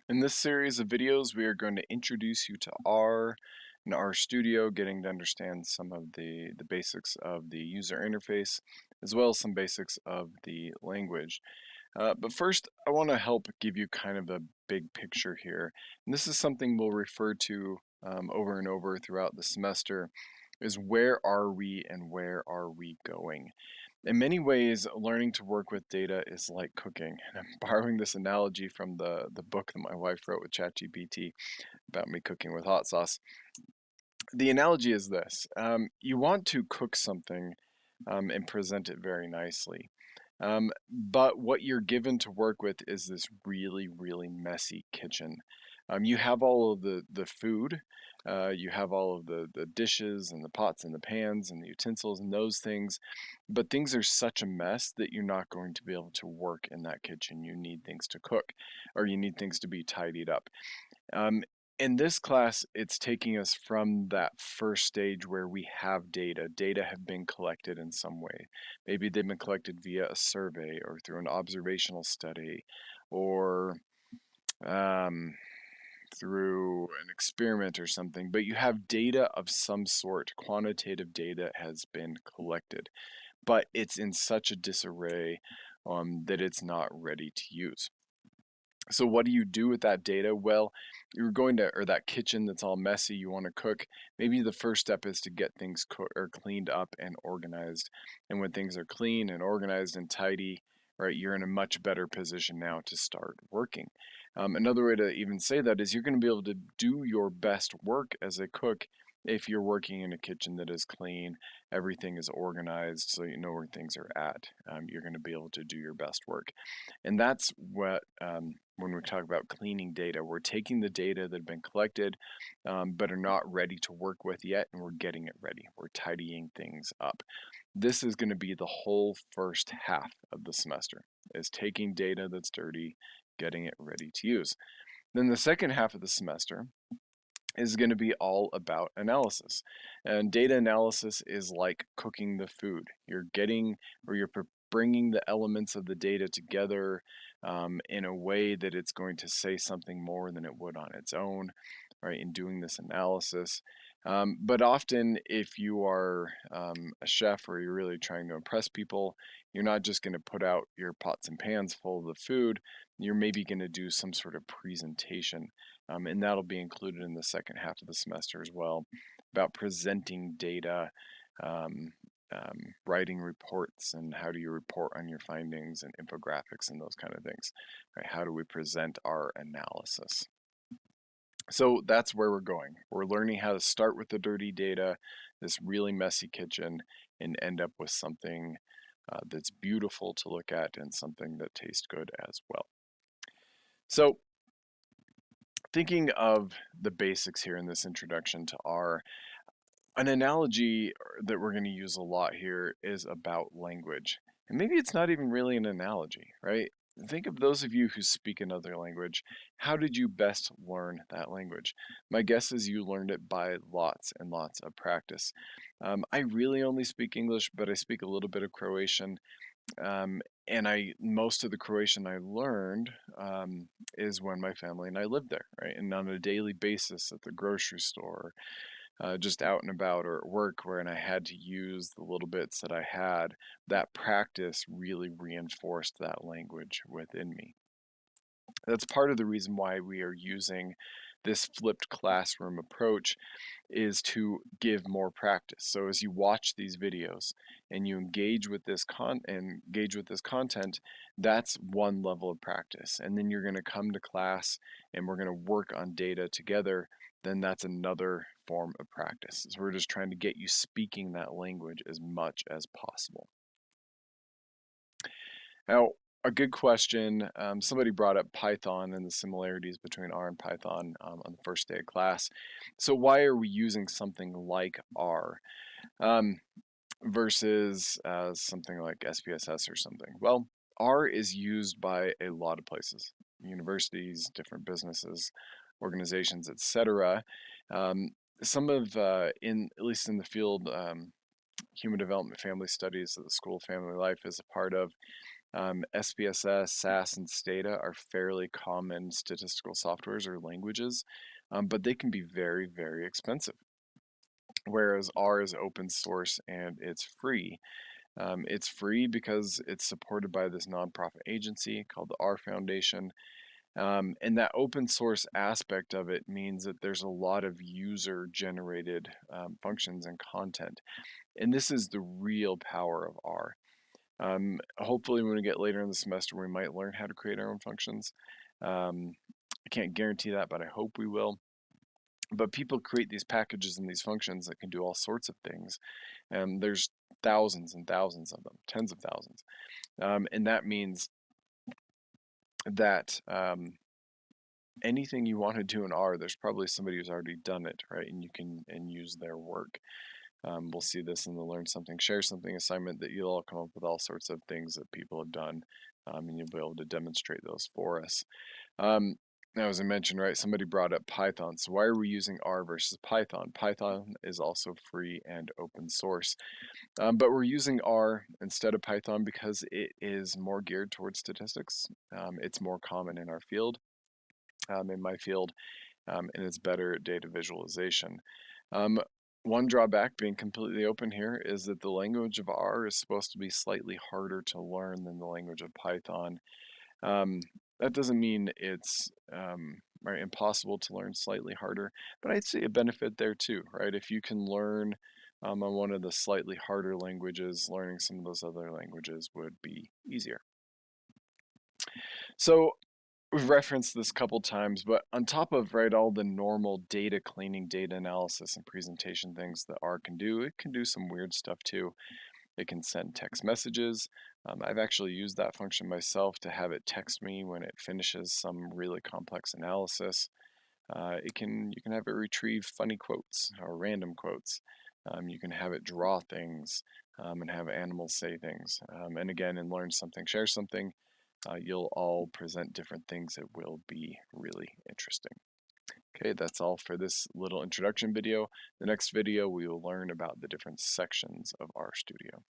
In this series of videos, we are going to introduce you to R and R Studio, getting to understand some of the basics of the user interface, as well as some basics of the language. But first, I want to help give you kind of a big picture here. And this is something we'll refer to over and over throughout the semester, is where are we and where are we going? In many ways, learning to work with data is like cooking. And I'm borrowing this analogy from the book that my wife wrote with ChatGPT about me cooking with hot sauce. The analogy is this. You want to cook something and present it very nicely. But what you're given to work with is this really, really messy kitchen. You have all of the food, you have all of the dishes and the pots and the pans and the utensils and those things, but things are such a mess that you're not going to be able to work in that kitchen. You need things to cook, or you need things to be tidied up. Um, in this class, it's taking us from that first stage where we have data. Data have been collected in some way. Maybe they've been collected via a survey or through an observational study or um, through an experiment or something, but you have data of some sort. Quantitative data has been collected, but it's in such a disarray that it's not ready to use. So what do you do with that data? Well, you're going to, or that kitchen that's all messy, you want to cook. Maybe the first step is to get things or cleaned up and organized. And when things are clean and organized and tidy, right, you're in a much better position now to start working. Another way to even say that is you're going to be able to do your best work as a cook if you're working in a kitchen that is clean, everything is organized, so you know where things are at. You're going to be able to do your best work. And that's what, when we talk about cleaning data, we're taking the data that have been collected, but are not ready to work with yet, and we're getting it ready. We're tidying things up. This is going to be the whole first half of the semester, is taking data that's dirty, getting it ready to use. Then the second half of the semester is going to be all about analysis. And data analysis is like cooking the food. You're getting, or you're bringing the elements of the data together in a way that it's going to say something more than it would on its own, right, in doing this analysis. But often, if you are a chef or you're really trying to impress people, you're not just going to put out your pots and pans full of the food. You're maybe going to do some sort of presentation, and that'll be included in the second half of the semester as well, about presenting data, um, writing reports, and how do you report on your findings, and infographics and those kind of things. Right? How do we present our analysis? So that's where we're going. We're learning how to start with the dirty data, this really messy kitchen, and end up with something that's beautiful to look at and something that tastes good as well. So thinking of the basics here in this introduction to R, an analogy that we're going to use a lot here is about language. And maybe it's not even really an analogy, right? Think of those of you who speak another language. How did you best learn that language? My guess is you learned it by lots and lots of practice. I really only speak English, but I speak a little bit of Croatian. And I most of the Croatian I learned is when my family and I lived there, right? And on a daily basis at the grocery store, just out and about or at work, where I had to use the little bits that I had, that practice really reinforced that language within me. That's part of the reason why we are using this flipped classroom approach, is to give more practice. So as you watch these videos and you engage with this content, that's one level of practice. And then you're going to come to class and we're going to work on data together. Then that's another form of practice. So we're just trying to get you speaking that language as much as possible. Now, a good question. Somebody brought up Python and the similarities between R and Python on the first day of class. So why are we using something like R um, versus something like SPSS or something? Well, R is used by a lot of places, universities, different businesses, organizations, etc. Um, some of, at least in the field, human development family studies that the School of Family Life is a part of, SPSS, SAS, and Stata are fairly common statistical softwares or languages, but they can be very, very expensive. Whereas R is open source and it's free. It's free because it's supported by this nonprofit agency called the R Foundation. And that open source aspect of it means that there's a lot of user generated functions and content. And this is the real power of R. Hopefully, when we get later in the semester, we might learn how to create our own functions. I can't guarantee that, but I hope we will. But people create these packages and these functions that can do all sorts of things. And there's thousands and thousands of them, tens of thousands. And that means that anything you want to do in R, there's probably somebody who's already done it, right? And you can use their work. We'll see this in the Learn Something, Share Something assignment that you'll all come up with all sorts of things that people have done, and you'll be able to demonstrate those for us. Now, as I mentioned, right, somebody brought up Python. So why are we using R versus Python? Python is also free and open source. But we're using R instead of Python because it is more geared towards statistics. It's more common in our field, in my field, and it's better at data visualization. One drawback, being completely open here, is that the language of R is supposed to be slightly harder to learn than the language of Python. That doesn't mean it's right, impossible to learn slightly harder, but I'd see a benefit there too, right? If you can learn on one of the slightly harder languages, learning some of those other languages would be easier. So we've referenced this a couple times, but on top of all the normal data cleaning, data analysis, and presentation things that R can do, it can do some weird stuff too. It can send text messages. I've actually used that function myself to have it text me when it finishes some really complex analysis. You can have it retrieve funny quotes or random quotes. You can have it draw things and have animals say things. And again, in Learn Something, Share Something, you'll all present different things that will be really interesting. Okay, that's all for this little introduction video. The next video, we will learn about the different sections of RStudio.